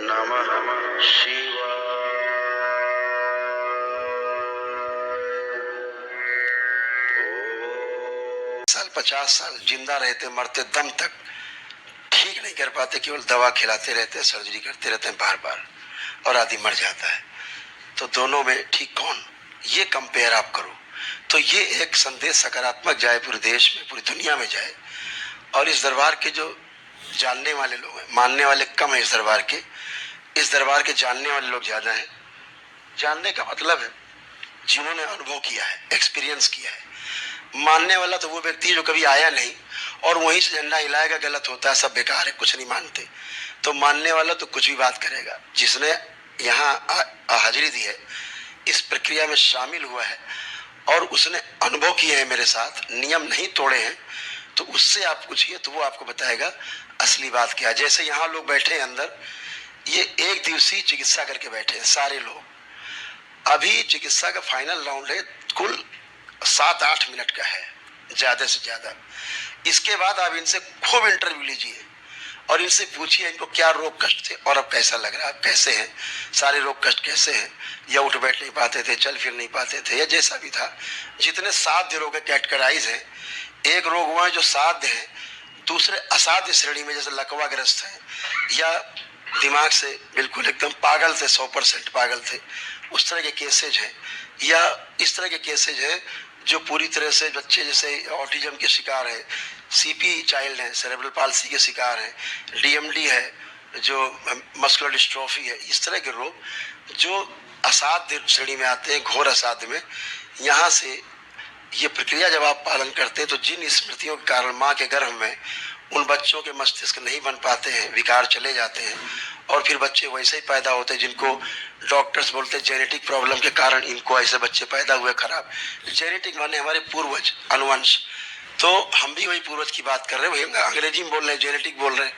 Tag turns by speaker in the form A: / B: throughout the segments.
A: नमः शिवाय। साल 50 साल जिंदा रहते मरते दम तक ठीक नहीं कर पाते, केवल दवा खिलाते रहते, सर्जरी करते रहते हैं बार बार, और आदमी मर जाता है। तो दोनों में ठीक कौन, ये कंपेयर आप करो तो ये एक संदेश सकारात्मक जाए पूरे देश में, पूरी दुनिया में जाए। और इस दरबार के जो जानने वाले लोग हैं, मानने वाले कम है इस दरबार के जानने वाले लोग ज्यादा हैं। जानने का मतलब है जिन्होंने अनुभव किया है, एक्सपीरियंस किया है। मानने वाला तो वो व्यक्ति जो कभी आया नहीं और वहीं से झंडा हिलाएगा, गलत होता है, सब बेकार है, कुछ नहीं मानते। तो मानने वाला तो कुछ भी बात करेगा। जिसने यहाँ हाजिरी दी है, इस प्रक्रिया में शामिल हुआ है और उसने अनुभव किए हैं मेरे साथ, नियम नहीं तोड़े हैं, तो उससे आप पूछिए तो वो आपको बताएगा असली बात क्या है। जैसे यहाँ लोग बैठे हैं अंदर, ये एक दिवसीय चिकित्सा करके बैठे हैं सारे लोग। अभी चिकित्सा का फाइनल राउंड है, कुल 7-8 मिनट का है ज्यादा से ज्यादा। इसके बाद आप इनसे खूब इंटरव्यू लीजिए और इनसे पूछिए इनको क्या रोग कष्ट थे और अब कैसा लग रहा है, कैसे हैं, सारे रोग कष्ट कैसे हैं, या उठ बैठ नहीं पाते थे, चल फिर नहीं पाते थे, या जैसा भी था। जितने साध्य रोग कैटेगराइज हैं, एक रोग हुआ है जो साध्य है, दूसरे असाध्य श्रेणी में जैसे लकवाग्रस्त है, या दिमाग से बिल्कुल एकदम पागल थे, 100% पागल थे, उस तरह के केसेज हैं। या इस तरह के केसेज हैं जो पूरी तरह से बच्चे जैसे ऑटिज्म के शिकार है, सीपी चाइल्ड है, सेरेब्रल पाल्सी के शिकार है, डीएमडी है, जो मस्कुलर डिस्ट्रोफी है, इस तरह के रोग जो असाध्य श्रेणी में आते हैं, घोर असाध्य में। यहाँ से ये प्रक्रिया जब आप पालन करते हैं तो जिन स्मृतियों के कारण माँ के गर्भ में उन बच्चों के मस्तिष्क नहीं बन पाते हैं, विकार चले जाते हैं, और फिर बच्चे वैसे ही पैदा होते हैं जिनको डॉक्टर्स बोलते हैं जेनेटिक प्रॉब्लम के कारण इनको ऐसे बच्चे पैदा हुए खराब। जेनेटिक माने हमारे पूर्वज, अनुवंश। तो हम भी वही पूर्वज की बात कर रहे हैं, वही अंग्रेजी में बोल रहे हैं, जेनेटिक बोल रहे हैं।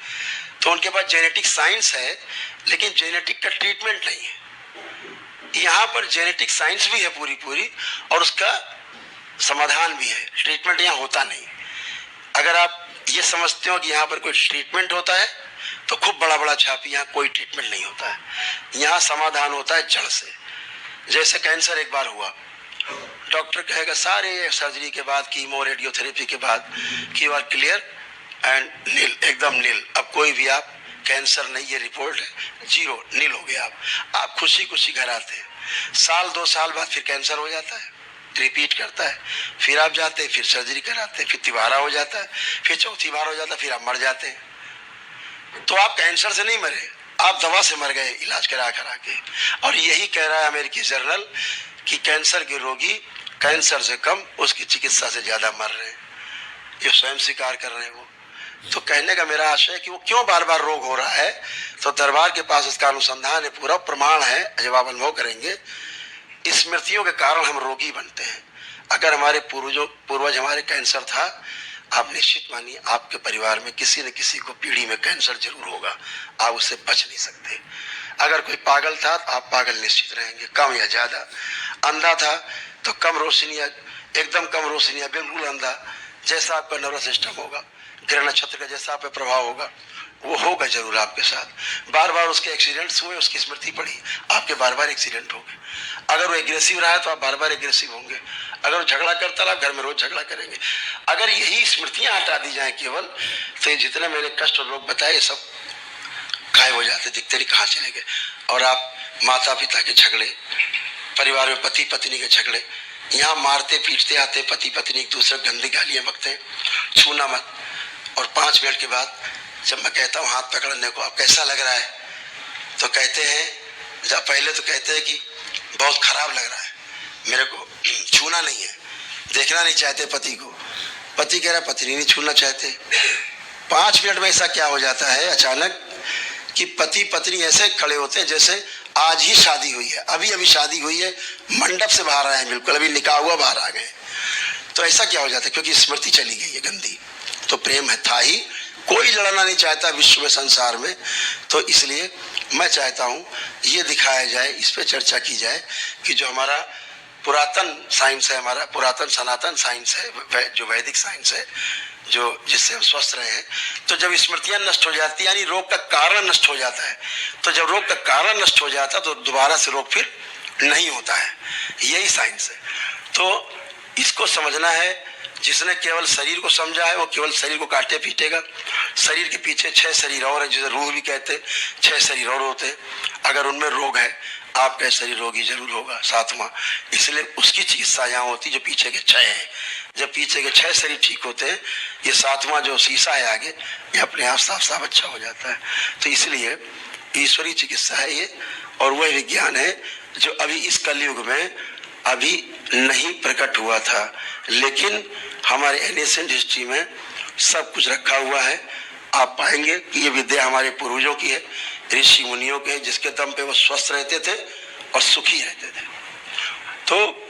A: तो उनके पास जेनेटिक साइंस है, लेकिन जेनेटिक का ट्रीटमेंट नहीं है। यहाँ पर जेनेटिक साइंस भी है पूरी, और उसका समाधान भी है, ट्रीटमेंट यहाँ होता नहीं। अगर आप ये समझते हो कि यहाँ पर कोई ट्रीटमेंट होता है तो खूब बड़ा छापी, यहाँ कोई ट्रीटमेंट नहीं होता है, यहाँ समाधान होता है जड़ से। जैसे कैंसर एक बार हुआ, डॉक्टर कहेगा सारे सर्जरी के बाद, कीमो रेडियोथेरेपी के बाद कि यू आर क्लियर एंड नील, एकदम नील, अब कोई भी आप कैंसर नहीं, ये रिपोर्ट है, 0 नील हो गया। आप खुशी घर आते हैं। साल 2 साल बाद फिर कैंसर हो जाता है, रिपीट करता है, फिर आप जाते हैं, फिर सर्जरी कराते हैं, फिर तिबारा हो जाता है, फिर चौथी बार हो जाता है, फिर आप मर जाते हैं। तो आप कैंसर से नहीं मरे, आप दवा से मर गए, इलाज करा के। और यही कह रहा है अमेरिकी जर्नल कि कैंसर के रोगी कैंसर से कम, उसकी चिकित्सा से ज्यादा मर रहे हैं। ये स्वयं स्वीकार कर रहे हैं वो। तो कहने का मेरा आशय है कि वो क्यों बार बार रोग हो रहा है, तो दरबार के पास उसका अनुसंधान है, पूरा प्रमाण है। जब आप अनुभव करेंगे, स्मृतियों के कारण हम रोगी बनते हैं। अगर हमारे पूर्वज हमारे कैंसर था, आप निश्चित मानिए आपके परिवार में किसी न किसी को पीढ़ी में कैंसर जरूर होगा, आप उससे बच नहीं सकते। अगर कोई पागल था तो आप पागल निश्चित रहेंगे, कम या ज्यादा। अंधा था तो कम रोशनी, एकदम कम रोशनी, बिल्कुल अंधा, जैसा आपका नर्वस सिस्टम होगा, ग्रह नक्षत्र का जैसा आप पे प्रभाव होगा, वो होगा जरूर आपके साथ। बार बार उसके एक्सीडेंट्स हुए, उसकी स्मृति पड़ी, आपके बार बार एक्सीडेंट हो गए। अगर वो एग्रेसिव रहा है तो आप बार बार एग्रेसिव होंगे। अगर वो झगड़ा करता रहा, घर में रोज झगड़ा करेंगे। अगर यही स्मृतियां हटा दी जाए केवल, तो ये जितने मैंने कष्ट और रोग बताए सब गायब हो जाते, दिखते नहीं कहाँ चले गए। और आप माता पिता के झगड़े, परिवार में पति पत्नी के झगड़े, यहाँ मारते पीटते आते पति पत्नी एक दूसरे गंदी गालियां बकते, छूना मत। और 5 मिनट के बाद जब मैं कहता हूँ हाथ पकड़ने को, अब कैसा लग रहा है, तो कहते हैं, जब पहले तो कहते हैं कि बहुत खराब लग रहा है, मेरे को छूना नहीं है, देखना नहीं चाहते पति को। पति कह रहा पत्नी नहीं छूना चाहते। 5 मिनट में ऐसा क्या हो जाता है अचानक कि पति पत्नी ऐसे खड़े होते हैं जैसे आज ही शादी हुई है, अभी शादी हुई है, मंडप से बाहर आए, बिल्कुल अभी निकाह हुआ, बाहर आ गए। तो ऐसा क्या हो जाता है, क्योंकि स्मृति चली गई है गंदी। तो प्रेम है था ही, कोई लड़ना नहीं चाहता विश्व में, संसार में। तो इसलिए मैं चाहता हूं ये दिखाया जाए, इस पे चर्चा की जाए कि जो हमारा पुरातन साइंस है, हमारा पुरातन सनातन साइंस है, जो वैदिक साइंस है, जो जिससे हम स्वस्थ रहे हैं। तो जब स्मृतियां नष्ट हो जाती है यानी रोग का कारण नष्ट हो जाता है। तो जब रोग का कारण नष्ट हो जाता है तो दोबारा से रोग फिर नहीं होता है। यही साइंस है। तो इसको समझना है। जिसने केवल शरीर को समझा है वो केवल शरीर को काटे पीटेगा। शरीर के पीछे 6 शरीर और है, जिसे रूह भी कहते। 6 शरीर और होते। अगर उनमें रोग है, आपका शरीर रोगी जरूर होगा, 7वां। इसलिए उसकी चिकित्सा यहाँ होती जो पीछे के 6 है। जब पीछे के 6 शरीर ठीक होते हैं, ये 7वां जो शीशा है आगे, ये अपने आप साफ साफ अच्छा हो जाता है। तो इसलिए ईश्वरीय चिकित्सा है ये, और वह विज्ञान है जो अभी इस कलयुग में अभी नहीं प्रकट हुआ था, लेकिन हमारे एनिसेंट हिस्ट्री में सब कुछ रखा हुआ है। आप पाएंगे कि ये विद्या हमारे पूर्वजों की है, ऋषि मुनियों के, जिसके दम पे वो स्वस्थ रहते थे और सुखी रहते थे। तो